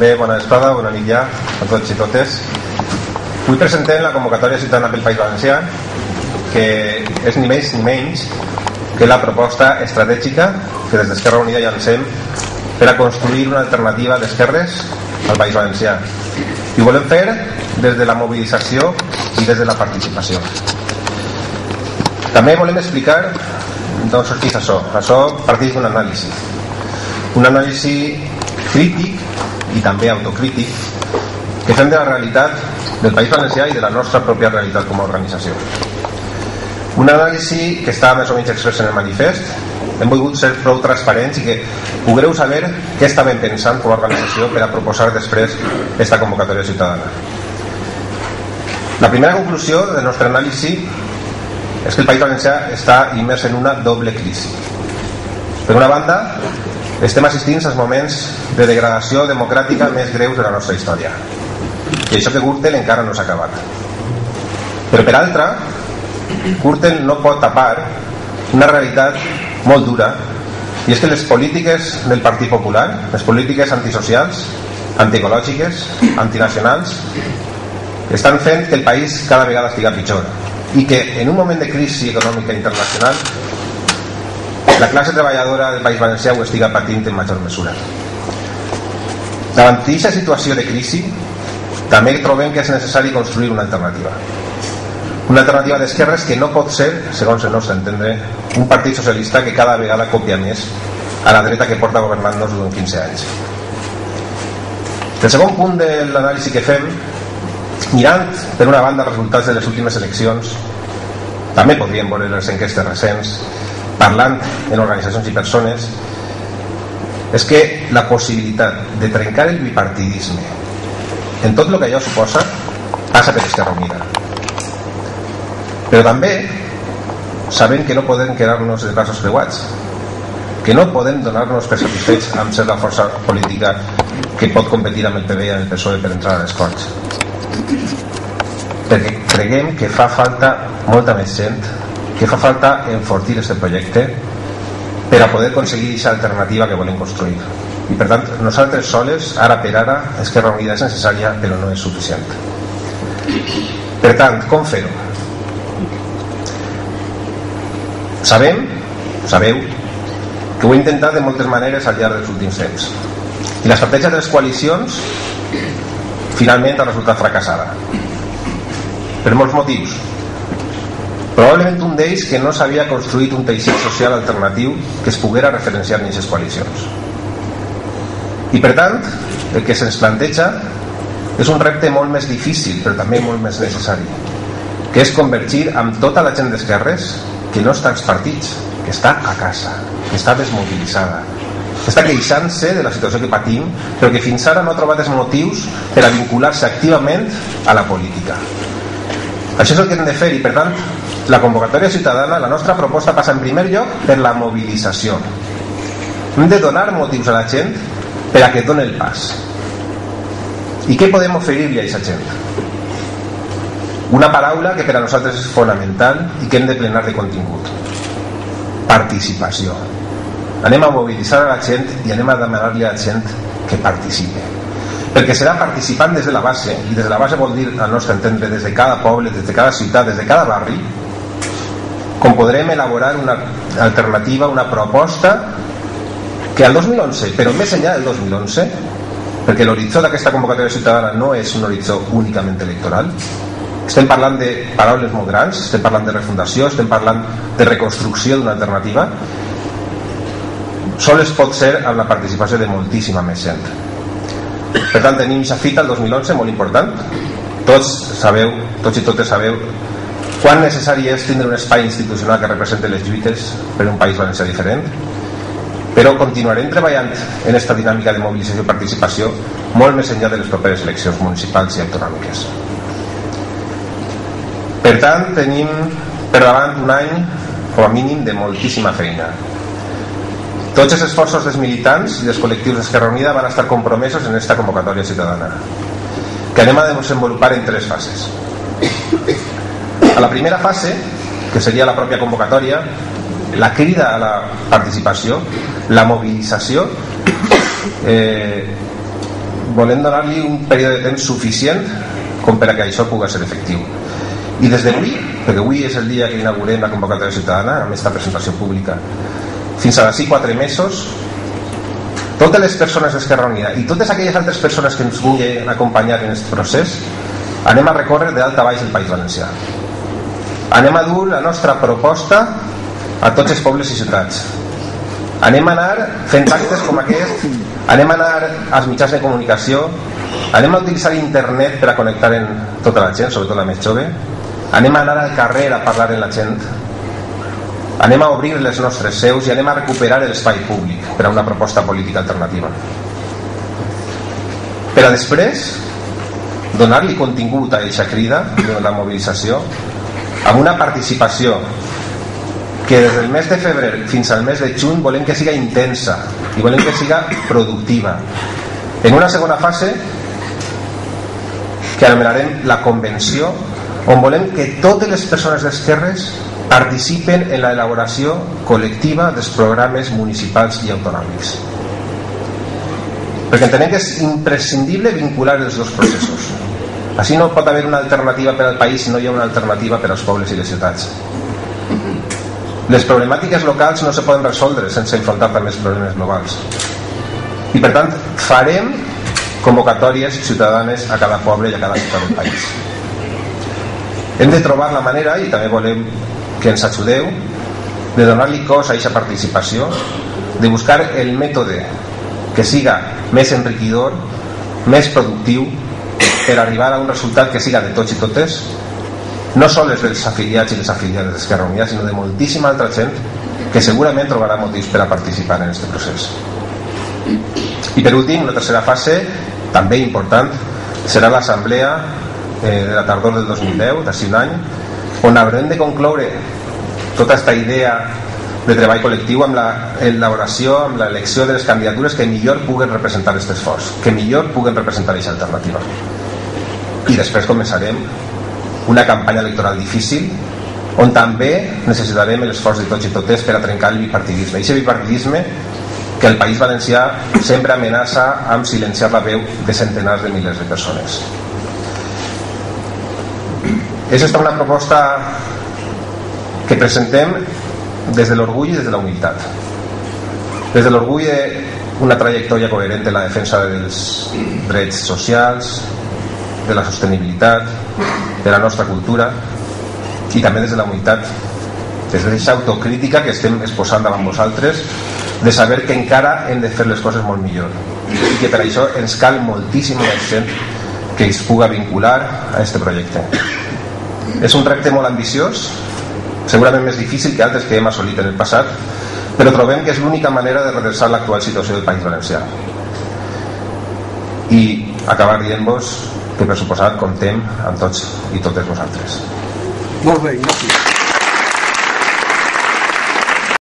Bé, bona vesprada, bona nit ja a tots i totes. Avui presentem la convocatòria ciutadana pel País Valencià, que és ni més ni menys que la proposta estratègica que des d'Esquerra Unida llancem per a construir una alternativa d'esquerres al País Valencià. I ho volem fer des de la mobilització i des de la participació. També volem explicar d'on sorteix això. Això parteix d'un anàlisi. Un anàlisi crític i també autocrític que fem de la realitat del País Valencià i de la nostra pròpia realitat com a organització. Un anàlisi que està més o menys express en el manifest. Hem volgut ser prou transparents i que pugueu saber què estàvem pensant com a organització per a proposar després aquesta convocatòria ciutadana. La primera conclusió del nostre anàlisi és que el País Valencià està immers en una doble crisi. Per una banda, estem assistint als moments de degradació democràtica més greus de la nostra història. I això que Gürtel encara no s'ha acabat. Però per altra, Gürtel no pot tapar una realitat molt dura, i és que les polítiques del Partit Popular, les polítiques antisocials, antiecològiques, antinacionals, estan fent que el país cada vegada estigui pitjor, i que en un moment de crisi econòmica internacional la classe treballadora del País Valencià ho estiga patint en major mesura. Davant d'aquesta situació de crisi també trobem que és necessari construir una alternativa d'esquerres que no pot ser, segons el nostre entendre, un partit socialista que cada vegada copia més a la dreta que porta governant-nos durant 15 anys. El segon punt de l'anàlisi que fem, mirant per una banda els resultats de les últimes eleccions, també podríem veure les enquestes recents, parlant en organitzacions i persones, és que la possibilitat de trencar el bipartidisme en tot el que allò suposa passa per Esquerra Unida. Però també sabem que no podem quedar-nos de braços creuats, que no podem donar-nos per satisfets amb ser la força política que pot competir amb el PP i amb el PSOE per entrar a les Corts, perquè creguem que fa falta molta més gent, que fa falta enfortir aquest projecte per a poder aconseguir aquesta alternativa que volem construir. I per tant, nosaltres soles, ara per ara, Esquerra Unida és necessària però no és suficient. Per tant, com fer-ho? Sabeu que ho he intentat de moltes maneres al llarg dels últims temps, i l'estratègia de les coalicions finalment ha resultat fracassada per molts motius. Probablement un d'ells que no s'havia construït un teixit social alternatiu que es poguera referenciar en aquestes coalicions. I per tant, el que se'ns planteja és un repte molt més difícil però també molt més necessari, que és convergir amb tota la gent d'esquerres que no està als partits, que està a casa, que està desmobilitzada, que està queixant-se de la situació que patim, però que fins ara no ha trobat els motius per a vincular-se activament a la política. Això és el que hem de fer, i per tant la convocatòria ciutadana, la nostra proposta passa en primer lloc per la mobilització. Hem de donar motius a la gent per a que doni el pas. I què podem oferir-li a aquesta gent? Una paraula que per a nosaltres és fonamental i que hem de plenar de contingut: participació. Anem a mobilitzar a la gent i anem a demanar-li a la gent que participi, perquè serà participant des de la base, i des de la base vol dir, al nostre entendre, des de cada poble, des de cada ciutat, des de cada barri, com podrem elaborar una alternativa, una proposta que al 2011, però més enllà del 2011, perquè l'horitzó d'aquesta convocatòria ciutadana no és un horitzó únicament electoral. Estem parlant de paraules molt grans, estem parlant de refundació, estem parlant de reconstrucció d'una alternativa. Sols pot ser amb la participació de moltíssima més gent. Per tant, tenim aquesta fita el 2011 molt important. Tots i totes sabeu quan necessari és tindre un espai institucional que representi les lluites per un país valencià diferent, però continuarem treballant en aquesta dinàmica de mobilització i participació molt més enllà de les properes eleccions municipals i autonòmiques. Per tant, tenim per davant un any com a mínim de moltíssima feina. Tots els esforços dels militants i dels col·lectius d'Esquerra Unida van estar compromesos en aquesta convocatòria ciutadana, que anem a desenvolupar en 3 fases. A la primera fase, que seria la pròpia convocatòria, la crida a la participació, la mobilització, volem donar-li un període de temps suficient com per a que això pugui ser efectiu. I des d'avui, perquè avui és el dia que inaugurem la convocatòria ciutadana amb aquesta presentació pública, fins a d'ací 4 mesos, totes les persones d'Esquerra Unida i totes aquelles altres persones que ens vulguin acompanyar en aquest procés, anem a recórrer de dalt a baix el País Valencià. Anem a dur la nostra proposta a tots els pobles i ciutats. Anem a anar fent actes com aquest, anem a anar als mitjans de comunicació, anem a utilitzar internet per a connectar amb tota la gent, sobretot la més jove, anem a anar al carrer a parlar amb la gent, anem a obrir les nostres seus i anem a recuperar l'espai públic per a una proposta política alternativa, per a després donar-li contingut a aquesta crida de la mobilització amb una participació que des del mes de febrer fins al mes de juny volem que siga intensa i volem que siga productiva, en una segona fase que anomenarem la convenció, on volem que totes les persones d'esquerres participen en l'elaboració col·lectiva dels programes municipals i autonòmics, perquè entenem que és imprescindible vincular els dos processos. Així no pot haver una alternativa per al país si no hi ha una alternativa per als pobles i les ciutats. Les problemàtiques locals no se poden resoldre sense enfrontar també els problemes globals, i per tant farem convocatòries ciutadanes a cada poble i a cada ciutat del país. Hem de trobar la manera, i també volem que ens ajudeu, de donar-li cos a aquesta participació, de buscar el mètode que siga més enriquidor, més productiu, per arribar a un resultat que siga de tots i totes, no sols dels afiliats i les afiliades d'Esquerra Unida, sinó de moltíssima altra gent que segurament trobarà motius per a participar en aquest procés. I per últim, una tercera fase també important serà l'assemblea de la tardor del 2010, d'ací un any, on haurem de concloure tota aquesta idea de treball col·lectiu amb l'elaboració, amb l'elecció de les candidatures que millor puguen representar aquest esforç, que millor puguen representar aquesta alternativa. I després començarem una campanya electoral difícil, on també necessitarem l'esforç de tots i totes per a trencar el bipartidisme. I aquest bipartidisme que el País Valencià sempre amenaça amb silenciar la veu de centenars de milers de persones. És esta una proposta que presentem des de l'orgull i des de la humilitat. Des de l'orgull d'una trajectòria coherent en la defensa dels drets socials, de la sostenibilitat, de la nostra cultura, i també des de la humilitat, des d'aquesta autocrítica que estem exposant davant vosaltres, de saber que encara hem de fer les coses molt millor i que per això ens cal moltíssima gent que es puga vincular a aquest projecte. És un repte molt ambiciós, segurament més difícil que altres que hem assolit en el passat, però trobem que és l'única manera de redreçar l'actual situació del País Valencià. I acabar dient-vos que per suposat comptem amb tots i totes vosaltres. Molt bé, Ignasi.